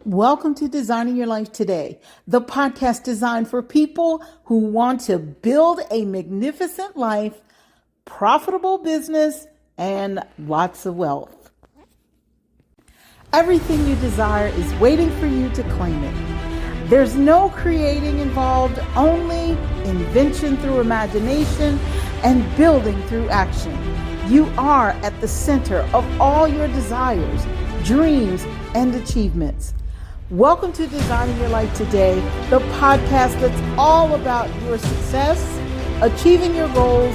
Welcome to Designing Your Life Today, the podcast designed for people who want to build a magnificent life, profitable business, and lots of wealth. Everything you desire is waiting for you to claim it. There's no creating involved, only invention through imagination and building through action. You are at the center of all your desires, dreams, and achievements. Welcome to Designing Your Life Today, the podcast that's all about your success, achieving your goals,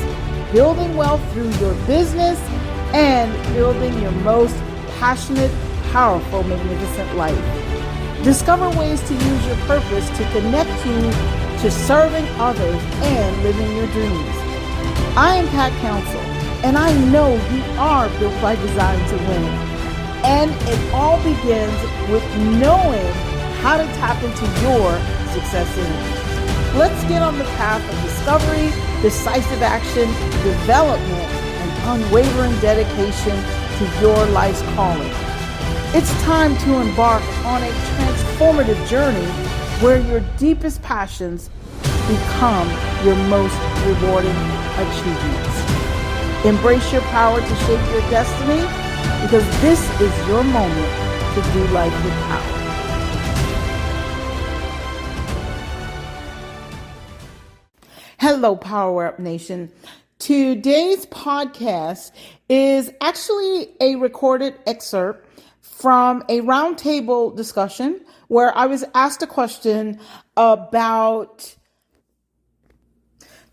building wealth through your business, and building your most passionate, powerful, magnificent life. Discover ways to use your purpose to connect you to serving others and living your dreams. I am Pat Council, and I know you are built by design to win. And it all begins with knowing how to tap into your success energy. Let's get on the path of discovery, decisive action, development, and unwavering dedication to your life's calling. It's time to embark on a transformative journey where your deepest passions become your most rewarding achievements. Embrace your power to shape your destiny, because this is your moment to do life with power. Hello, Power Up Nation. Today's podcast is actually a recorded excerpt from a roundtable discussion where I was asked a question about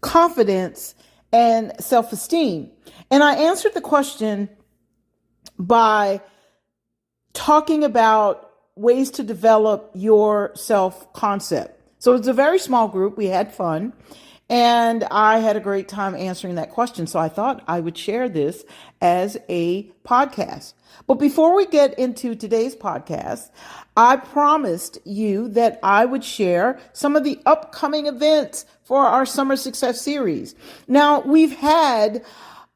confidence and self-esteem. And I answered the question by talking about ways to develop your self-concept. So it's a very small group. We had fun, and I had a great time answering that question. So I thought I would share this as a podcast. But before we get into today's podcast, I promised you that I would share some of the upcoming events for our Summer Success Series. Now, we've had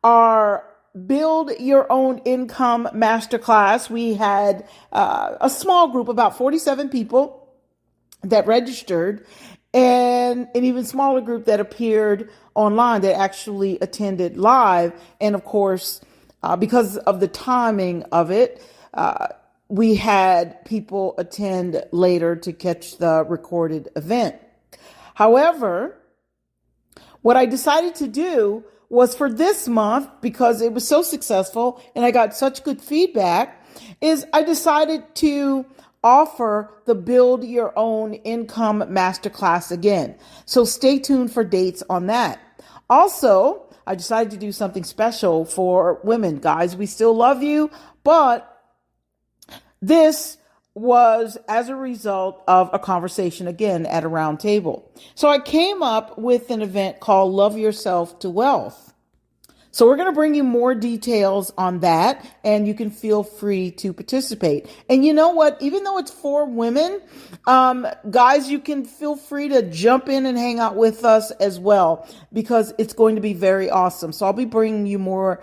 our Build Your Own Income Masterclass. We had a small group, about 47 people that registered, and an even smaller group that appeared online that actually attended live. And of course, because of the timing of it, we had people attend later to catch the recorded event. However, what I decided to do was for this month, because it was so successful and I got such good feedback, is I decided to offer the Build Your Own Income Masterclass again. So stay tuned for dates on that. Also, I decided to do something special for women. Guys, we still love you, but this was as a result of a conversation again at a round table. So I came up with an event called Love Yourself to Wealth. So we're going to bring you more details on that, and you can feel free to participate. And you know what? Even though it's for women, guys, you can feel free to jump in and hang out with us as well, because it's going to be very awesome. So I'll be bringing you more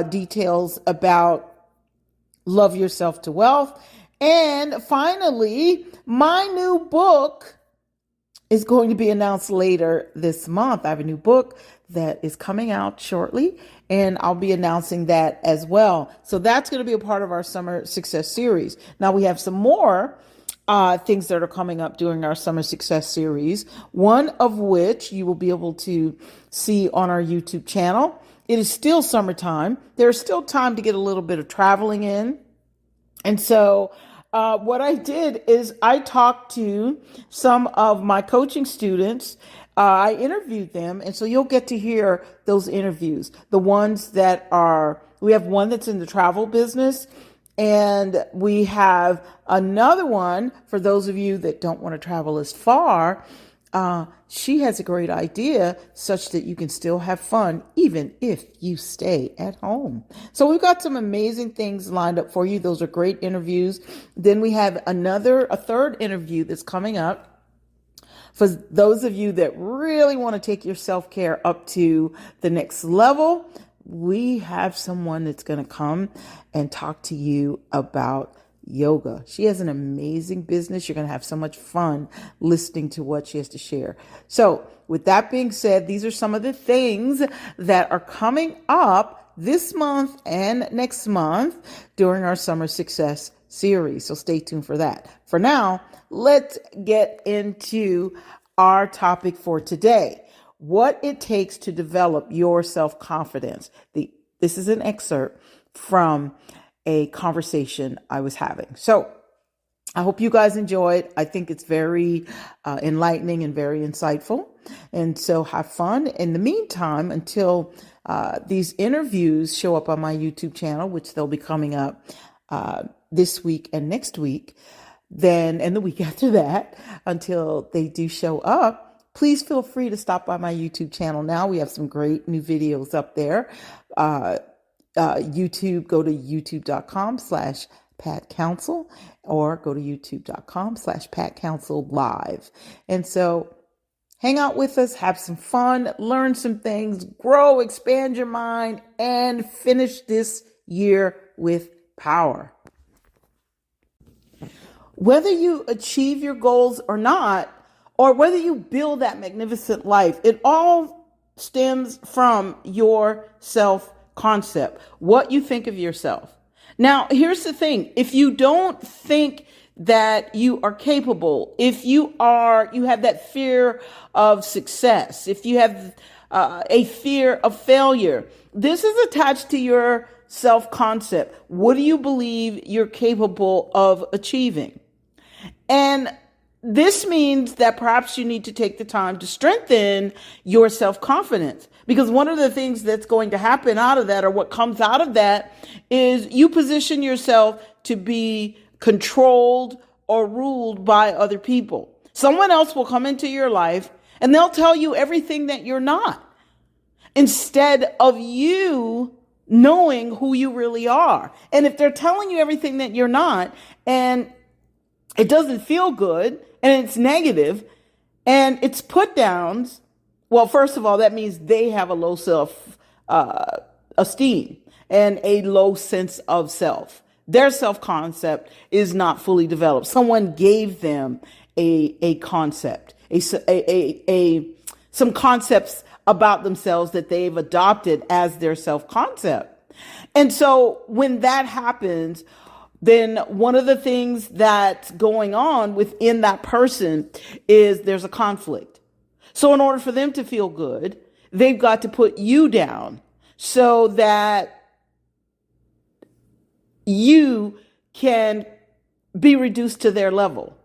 details about Love Yourself to Wealth. And finally, my new book is going to be announced later this month. I have a new book that is coming out shortly, and I'll be announcing that as well. So that's going to be a part of our Summer Success Series. Now, we have some more things that are coming up during our Summer Success Series, one of which you will be able to see on our YouTube channel. It is still summertime. There's still time to get a little bit of traveling in. And so what I did is I talked to some of my coaching students. I interviewed them. And so you'll get to hear those interviews. The ones that we have one that's in the travel business, and we have another one for those of you that don't want to travel as far. She has a great idea such that you can still have fun even if you stay at home. So we've got some amazing things lined up for you. Those are great interviews. Then we have a third interview that's coming up for those of you that really want to take your self-care up to the next level. We have someone that's going to come and talk to you about yoga. She has an amazing business. You're going to have so much fun listening to what she has to share. So with that being said, these are some of the things that are coming up this month and next month during our Summer Success series. So stay tuned for that. For now, let's get into our topic for today. What it takes to develop your self-confidence. This is an excerpt from a conversation I was having. So I hope you guys enjoyed. I think it's very enlightening and very insightful. And so have fun. In the meantime, until these interviews show up on my YouTube channel, which they'll be coming up this week and next week, then and the week after that, until they do show up, please feel free to stop by my YouTube channel now. We have some great new videos up there. YouTube, go to youtube.com/Pat Counsel or go to youtube.com/Pat Counsel Live. And so hang out with us, have some fun, learn some things, grow, expand your mind, and finish this year with power. Whether you achieve your goals or not, or whether you build that magnificent life, it all stems from your self-concept, what you think of yourself. Now, here's the thing. If you don't think that you are capable, if you have that fear of success, if you have a fear of failure, this is attached to your self-concept. What do you believe you're capable of achieving? And this means that perhaps you need to take the time to strengthen your self-confidence, because one of the things that's going to happen out of that, or what comes out of that, is you position yourself to be controlled or ruled by other people. Someone else will come into your life and they'll tell you everything that you're not, instead of you knowing who you really are. And if they're telling you everything that you're not, and it doesn't feel good, and it's negative, and it's put downs, well, first of all, that means they have a low self-esteem and a low sense of self. Their self-concept is not fully developed. Someone gave them a concept, some concepts about themselves that they've adopted as their self-concept. And so when that happens, then one of the things that's going on within that person is there's a conflict. So in order for them to feel good, they've got to put you down so that you can be reduced to their level.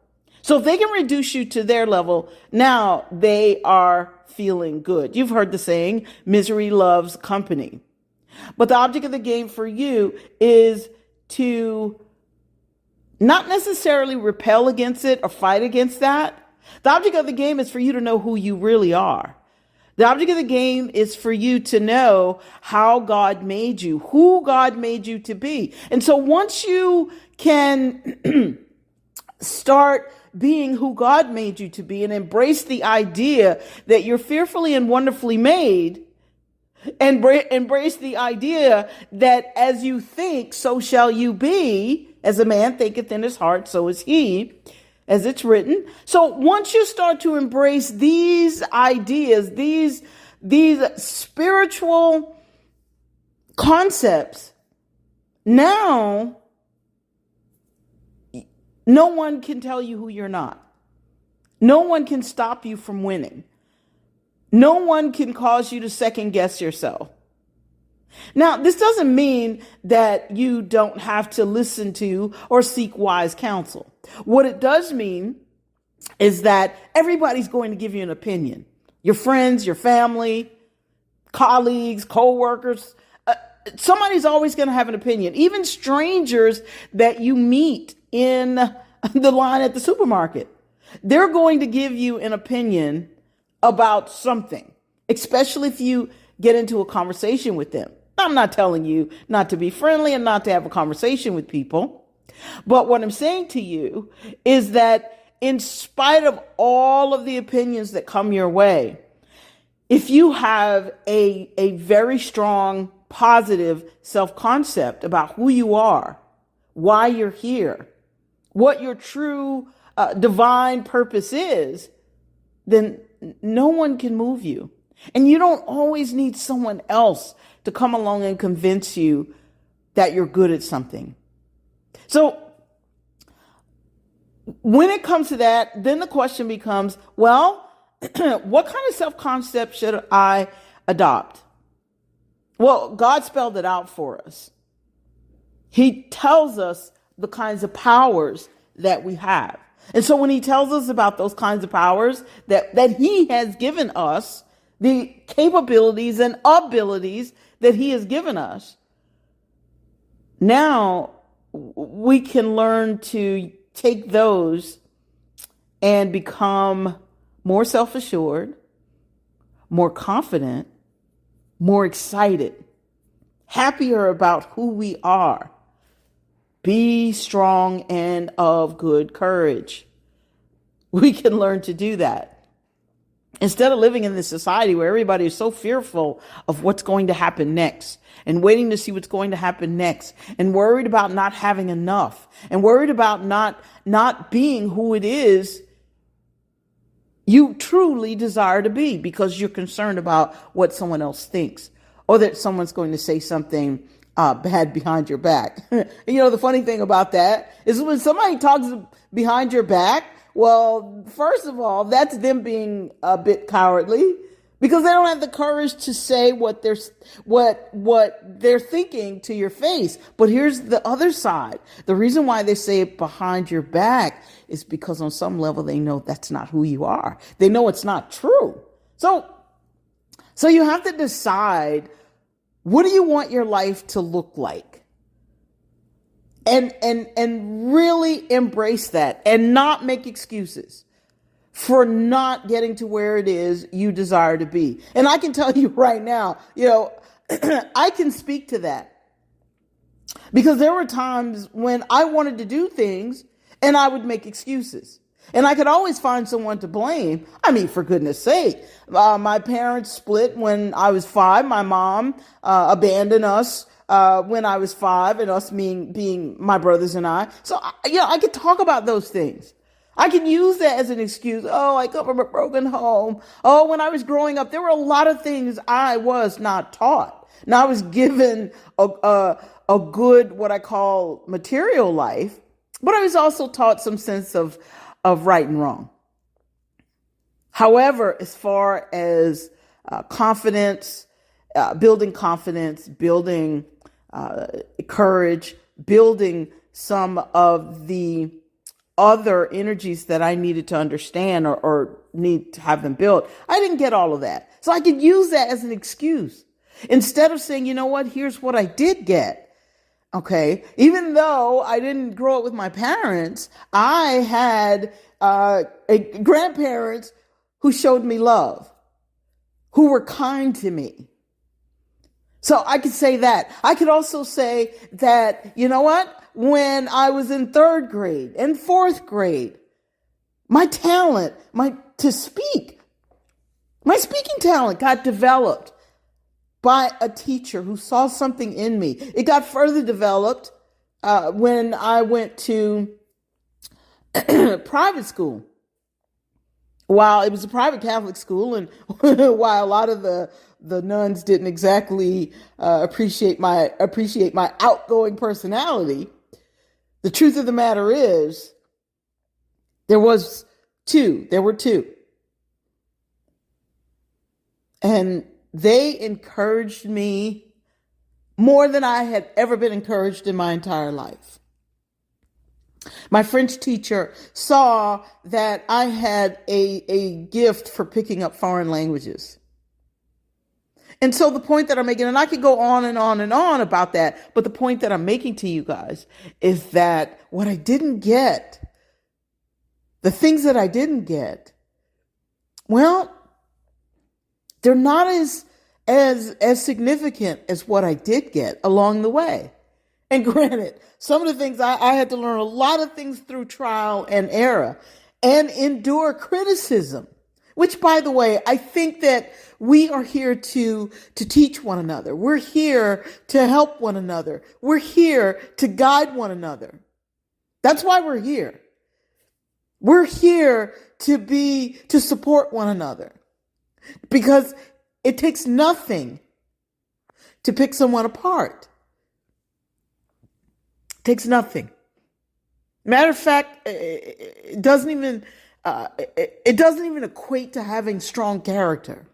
So if they can reduce you to their level, now they are feeling good. You've heard the saying, misery loves company. But the object of the game for you is to not necessarily repel against it or fight against that. The object of the game is for you to know who you really are. The object of the game is for you to know how God made you, who God made you to be. And so once you can start being who God made you to be and embrace the idea that you're fearfully and wonderfully made, and embrace the idea that as you think, so shall you be. As a man thinketh in his heart, so is he, as it's written. So once you start to embrace these ideas, these spiritual concepts, now no one can tell you who you're not. No one can stop you from winning. No one can cause you to second guess yourself. Now, this doesn't mean that you don't have to listen to or seek wise counsel. What it does mean is that everybody's going to give you an opinion. Your friends, your family, colleagues, co-workers, somebody's always going to have an opinion. Even strangers that you meet in the line at the supermarket, they're going to give you an opinion about something, especially if you get into a conversation with them. I'm not telling you not to be friendly and not to have a conversation with people. But what I'm saying to you is that in spite of all of the opinions that come your way, if you have a very strong, positive self-concept about who you are, why you're here, what your true divine purpose is, then no one can move you. And you don't always need someone else to come along and convince you that you're good at something. So when it comes to that, then the question becomes, well, what kind of self-concept should I adopt? Well, God spelled it out for us. He tells us the kinds of powers that we have. And so when he tells us about those kinds of powers that he has given us, the capabilities and abilities that he has given us, now we can learn to take those and become more self-assured, more confident, more excited, happier about who we are. Be strong and of good courage. We can learn to do that. Instead of living in this society where everybody is so fearful of what's going to happen next and waiting to see what's going to happen next and worried about not having enough and worried about not being who it is you truly desire to be because you're concerned about what someone else thinks or that someone's going to say something bad behind your back. The funny thing about that is when somebody talks behind your back, well, first of all, that's them being a bit cowardly because they don't have the courage to say what they're thinking to your face. But here's the other side. The reason why they say it behind your back is because on some level they know that's not who you are. They know it's not true. So you have to decide, what do you want your life to look like? And really embrace that and not make excuses for not getting to where it is you desire to be. And I can tell you right now, I can speak to that because there were times when I wanted to do things and I would make excuses. And I could always find someone to blame. I mean, for goodness sake, my parents split when I was 5. My mom abandoned us when I was 5, and us being my brothers and I. So, I could talk about those things. I can use that as an excuse. Oh, I come from a broken home. Oh, when I was growing up, there were a lot of things I was not taught. Now, I was given a good, what I call material life, but I was also taught some sense of right and wrong. However, as far as confidence, building courage, building some of the other energies that I needed to understand or need to have them built, I didn't get all of that. So I could use that as an excuse. Instead of saying, you know what, here's what I did get. Okay, even though I didn't grow up with my parents, I had grandparents who showed me love, who were kind to me. So I could say that. I could also say that, you know what? When I was in 3rd grade and 4th grade, my talent, my speaking talent got developed by a teacher who saw something in me. It got further developed when I went to private school. While it was a private Catholic school, and while a lot of the nuns didn't exactly appreciate my outgoing personality, the truth of the matter is there were two. And they encouraged me more than I had ever been encouraged in my entire life. My French teacher saw that I had a gift for picking up foreign languages. And so the point that I'm making, and I could go on and on and on about that, but the point that I'm making to you guys is that what I didn't get, the things that I didn't get, well, they're not as significant as what I did get along the way. And granted, some of the things I had to learn a lot of things through trial and error and endure criticism, which, by the way, I think that we are here to teach one another. We're here to help one another. We're here to guide one another. That's why we're here. We're here to support one another, because it takes nothing to pick someone apart. It takes nothing. Matter of fact, it doesn't even equate to having strong character.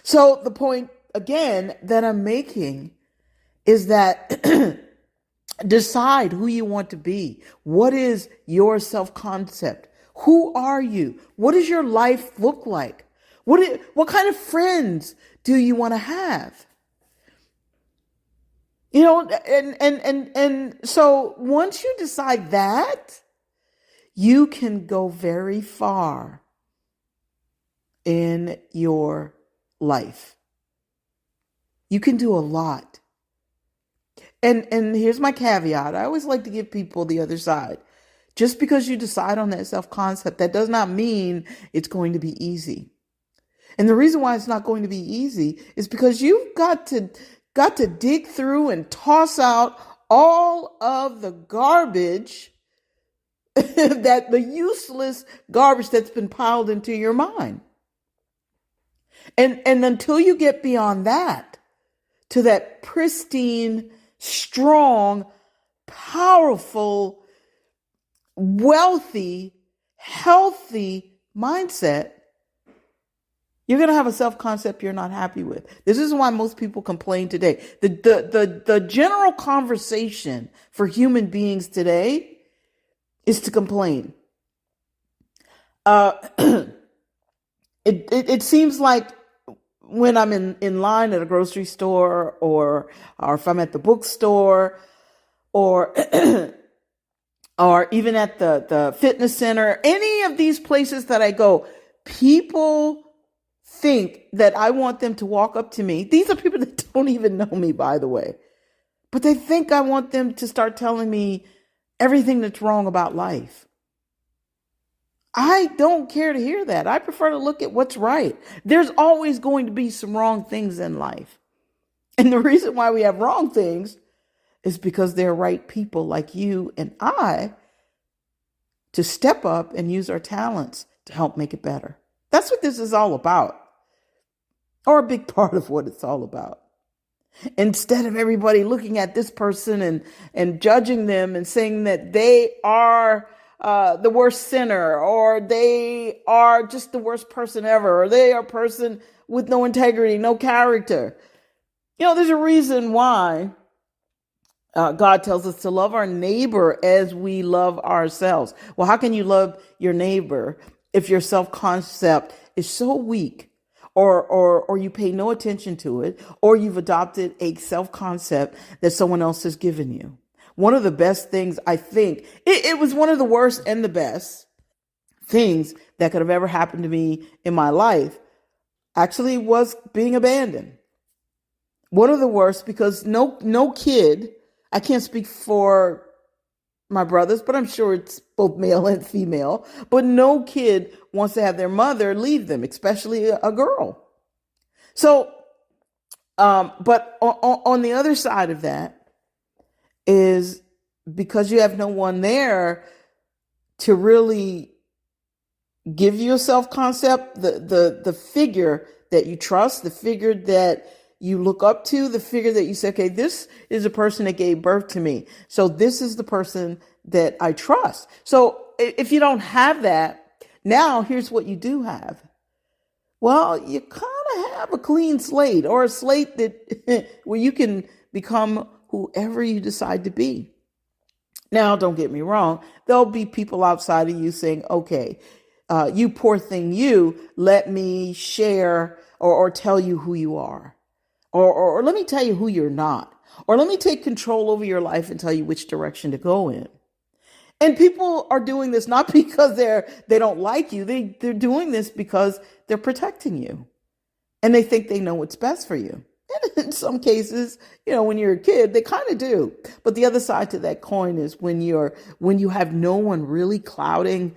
So the point again that I'm making is that decide who you want to be. What is your self-concept? Who are you? What does your life look like? What kind of friends do you want to have? And so once you decide that, you can go very far in your life. You can do a lot. And here's my caveat. I always like to give people the other side. Just because you decide on that self-concept, that does not mean it's going to be easy. And the reason why it's not going to be easy is because you've got to dig through and toss out all of the garbage, that the useless garbage that's been piled into your mind. And until you get beyond that, to that pristine, strong, powerful, wealthy, healthy mindset, you're going to have a self-concept you're not happy with. This is why most people complain today. The general conversation for human beings today is to complain. It seems like when I'm in line at a grocery store, or if I'm at the bookstore, or or even at the fitness center, any of these places that I go, people think that I want them to walk up to me. These are people that don't even know me, by the way. But they think I want them to start telling me everything that's wrong about life. I don't care to hear that. I prefer to look at what's right. There's always going to be some wrong things in life. And the reason why we have wrong things is because there are right people like you and I to step up and use our talents to help make it better. That's what this is all about, or a big part of what it's all about. Instead of everybody looking at this person and judging them and saying that they are the worst sinner, or they are just the worst person ever, or they are a person with no integrity, no character. There's a reason why God tells us to love our neighbor as we love ourselves. Well, how can you love your neighbor if your self-concept is so weak, or you pay no attention to it, or you've adopted a self-concept that someone else has given you? One of the best things, I think, it was one of the worst and the best things that could have ever happened to me in my life, actually, was being abandoned. One of the worst, because no kid, I can't speak for my brothers, but I'm sure it's both male and female, but no kid wants to have their mother leave them, especially a girl. So, but on the other side of that is, because you have no one there to really give you a self-concept, the figure that you trust, the figure that you look up to, the figure that you say, okay, this is a person that gave birth to me, so this is the person that I trust. So if you don't have that, now here's what you do have. Well, you kind of have a clean slate, or a slate that where you can become whoever you decide to be. Now, don't get me wrong. There'll be people outside of you saying, okay, you poor thing, you, let me share or tell you who you are. Or let me tell you who you're not. Or let me take control over your life and tell you which direction to go in. And people are doing this not because they don't like you. They're doing this because they're protecting you. And they think they know what's best for you. And in some cases, when you're a kid, they kind of do. But the other side to that coin is when you have no one really clouding,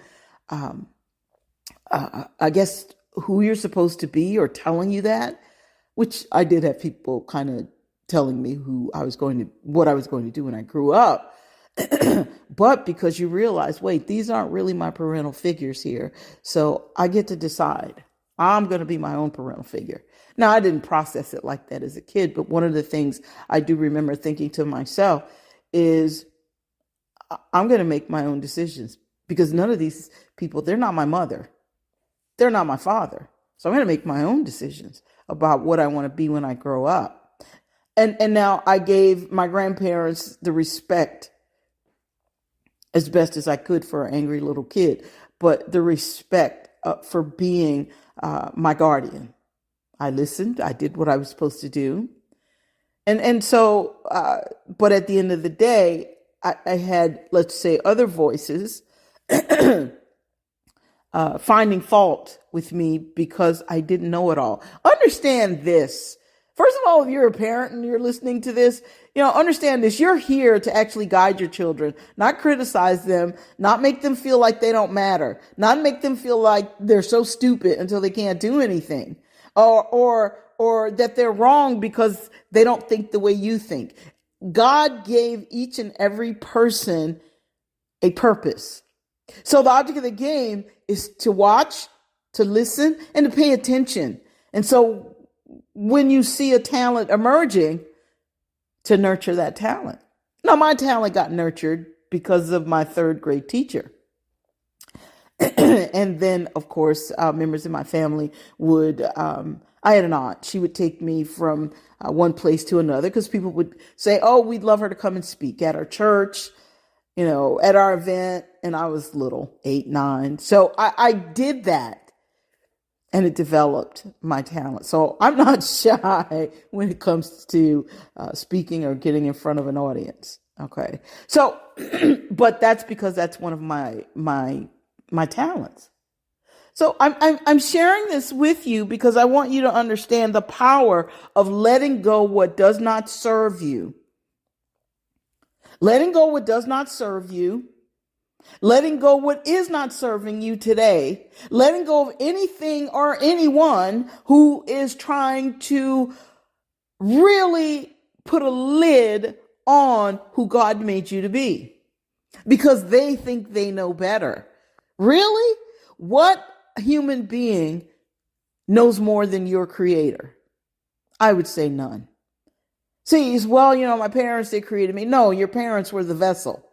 I guess, who you're supposed to be, or telling you that, which I did have people kind of telling me what I was going to do when I grew up. But because you realize, wait, these aren't really my parental figures here. So I get to decide. I'm going to be my own parental figure. Now, I didn't process it like that as a kid, but one of the things I do remember thinking to myself is I'm going to make my own decisions because none of these people, they're not my mother. They're not my father. So I'm going to make my own decisions about what I want to be when I grow up. And now I gave my grandparents the respect as best as I could for an angry little kid, but the respect for being my guardian. I listened. I did what I was supposed to do. And so, but at the end of the day, I had, let's say, other voices finding fault with me because I didn't know it all. Understand this. First of all, if you're a parent and you're listening to this, understand this. You're here to actually guide your children, not criticize them, not make them feel like they don't matter, not make them feel like they're so stupid until they can't do anything, or that they're wrong because they don't think the way you think. God gave each and every person a purpose. So the object of the game is to watch, to listen, and to pay attention. And so when you see a talent emerging, to nurture that talent. Now, my talent got nurtured because of my third grade teacher. And then, of course, members of my family would, I had an aunt. She would take me from one place to another because people would say, oh, we'd love her to come and speak at our church, at our event. And I was little, 8, 9. So I did that. And it developed my talent. So I'm not shy when it comes to speaking or getting in front of an audience. Okay. So, but that's because that's one of my talents. So I'm sharing this with you because I want you to understand the power of letting go what does not serve you. Letting go what does not serve you. Letting go what is not serving you today, letting go of anything or anyone who is trying to really put a lid on who God made you to be because they think they know better. Really? What human being knows more than your creator? I would say none. See, well, my parents, they created me. No, your parents were the vessel.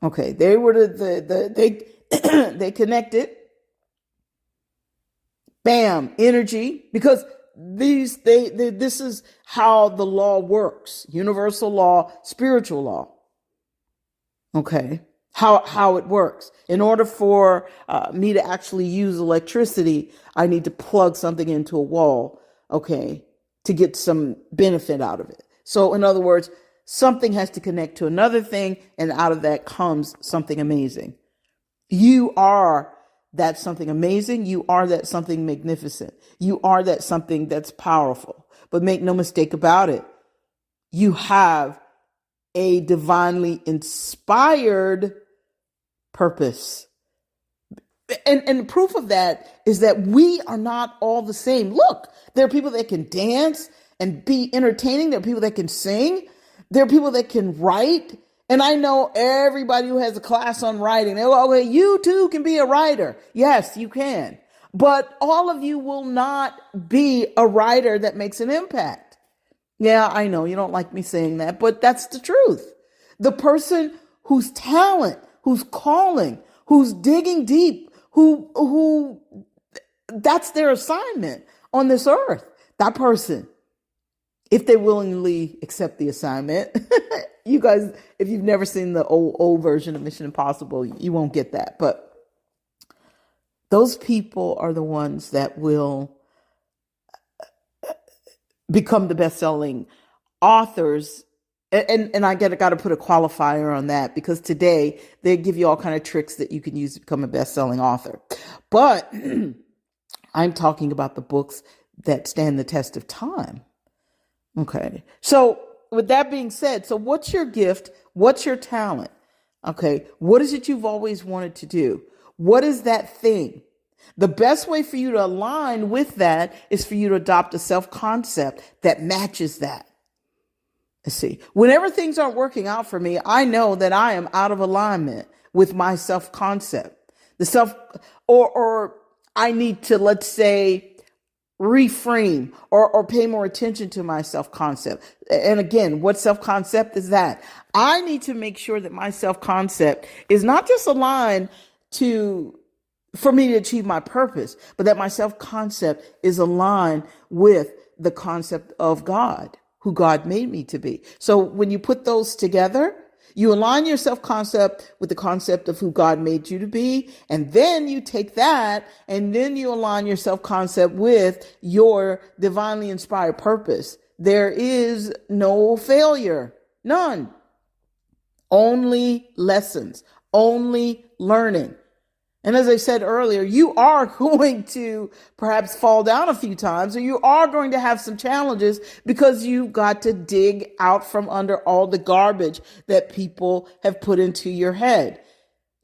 Okay, they were they connected. Bam, energy, because this is how the law works. Universal law, spiritual law. Okay, how it works. In order for me to actually use electricity, I need to plug something into a wall, okay, to get some benefit out of it. So in other words, something has to connect to another thing, and out of that comes something amazing. You are that something amazing. You are that something magnificent. You are that something that's powerful. But make no mistake about it, you have a divinely inspired purpose. And the proof of that is that we are not all the same. Look, there are people that can dance and be entertaining. There are people that can sing. There are people that can write. And I know everybody who has a class on writing, they go, okay, you too can be a writer. Yes, you can. But all of you will not be a writer that makes an impact. Yeah, I know you don't like me saying that, but that's the truth. The person whose talent, who's calling, who's digging deep, who that's their assignment on this earth, that person, if they willingly accept the assignment. You guys, if you've never seen the old version of Mission Impossible, you won't get that. But those people are the ones that will become the best-selling authors. And I got to put a qualifier on that, because today they give you all kind of tricks that you can use to become a best-selling author. But I'm talking about the books that stand the test of time. Okay. So with that being said, so what's your gift? What's your talent? Okay. What is it you've always wanted to do? What is that thing? The best way for you to align with that is for you to adopt a self-concept that matches that. Let's see. Whenever things aren't working out for me, I know that I am out of alignment with my self-concept. The self, or I need to, let's say, reframe or pay more attention to my self-concept. And again, what self-concept is that? I need to make sure that my self-concept is not just aligned for me to achieve my purpose, but that my self-concept is aligned with the concept of God, who God made me to be. So when you put those together, you align your self-concept with the concept of who God made you to be. And then you take that and then you align your self-concept with your divinely inspired purpose. There is no failure, none. Only lessons, only learning. And as I said earlier, you are going to perhaps fall down a few times, or you are going to have some challenges because you got to dig out from under all the garbage that people have put into your head,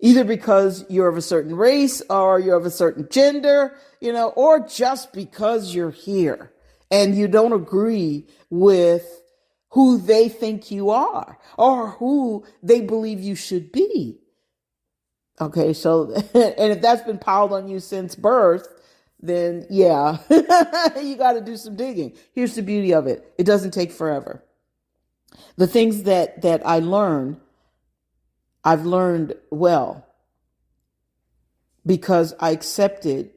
either because you're of a certain race or you're of a certain gender, or just because you're here and you don't agree with who they think you are or who they believe you should be. Okay, so, and if that's been piled on you since birth, then yeah, you got to do some digging. Here's the beauty of it. It doesn't take forever. The things that I've learned well because I accepted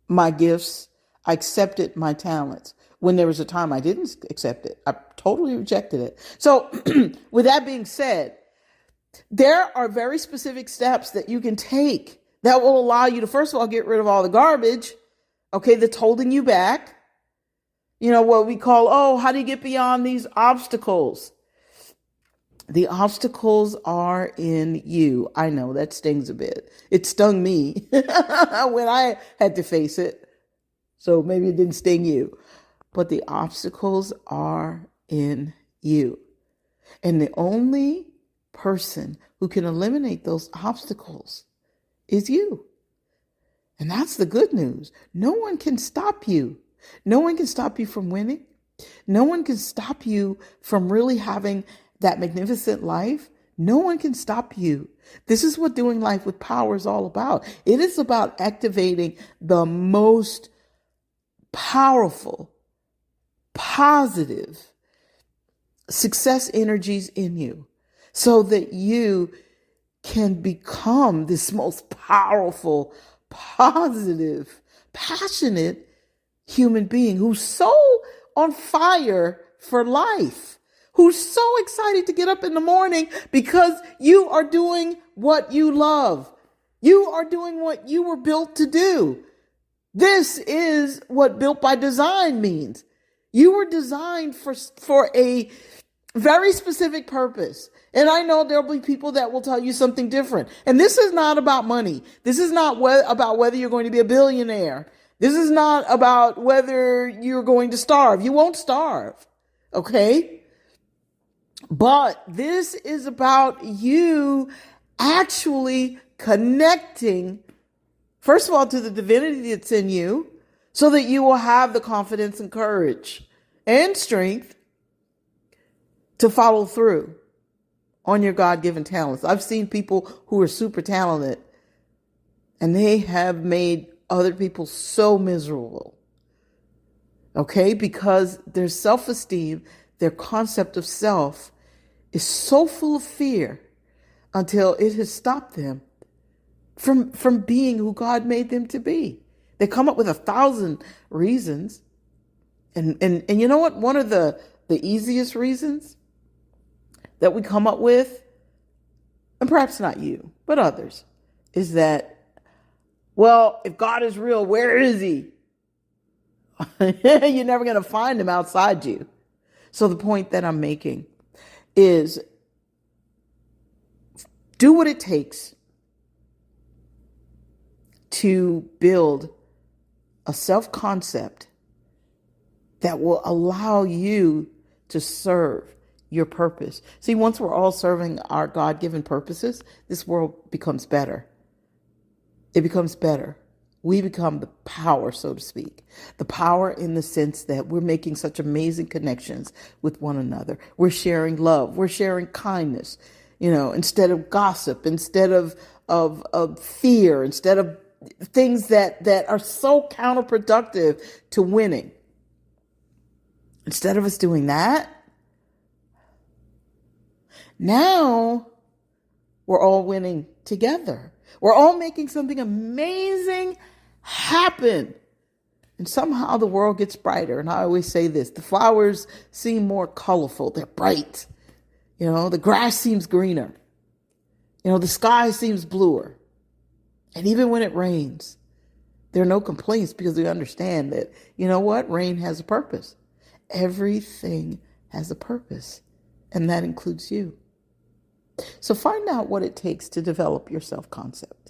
my gifts. I accepted my talents. When there was a time I didn't accept it, I totally rejected it. So with that being said, there are very specific steps that you can take that will allow you to, first of all, get rid of all the garbage, okay, that's holding you back. What we call, how do you get beyond these obstacles? The obstacles are in you. I know that stings a bit. It stung me when I had to face it. So maybe it didn't sting you. But the obstacles are in you. And the only person who can eliminate those obstacles is you. And that's the good news. No one can stop you. No one can stop you from winning. No one can stop you from really having that magnificent life. No one can stop you. This is what doing life with power is all about. It is about activating the most powerful, positive success energies in you, so that you can become this most powerful, positive, passionate human being who's so on fire for life, who's so excited to get up in the morning because you are doing what you love. You are doing what you were built to do. This is what built by design means. You were designed for a very specific purpose. And I know there'll be people that will tell you something different. And this is not about money. This is not about whether you're going to be a billionaire. This is not about whether you're going to starve. You won't starve. Okay? But this is about you actually connecting, first of all, to the divinity that's in you, so that you will have the confidence and courage and strength to follow through on your God-given talents. I've seen people who are super talented and they have made other people so miserable. Okay? Because their self-esteem, their concept of self is so full of fear until it has stopped them from being who God made them to be. They come up with 1,000 reasons. And you know what? One of the easiest reasons that we come up with, and perhaps not you, but others, is that, well, if God is real, where is he? You're never going to find him outside you. So the point that I'm making is do what it takes to build a self-concept that will allow you to serve your purpose. See, once we're all serving our God-given purposes, this world becomes better. It becomes better we become the power, so to speak. The power in the sense that we're making such amazing connections with one another. We're sharing love. We're sharing kindness, instead of gossip, instead of fear, instead of things that are so counterproductive to winning. Instead of us doing that, now we're all winning together. We're all making something amazing happen. And somehow the world gets brighter. And I always say this, the flowers seem more colorful. They're bright. The grass seems greener. The sky seems bluer. And even when it rains, there are no complaints because we understand that, rain has a purpose. Everything has a purpose. And that includes you. So find out what it takes to develop your self-concept.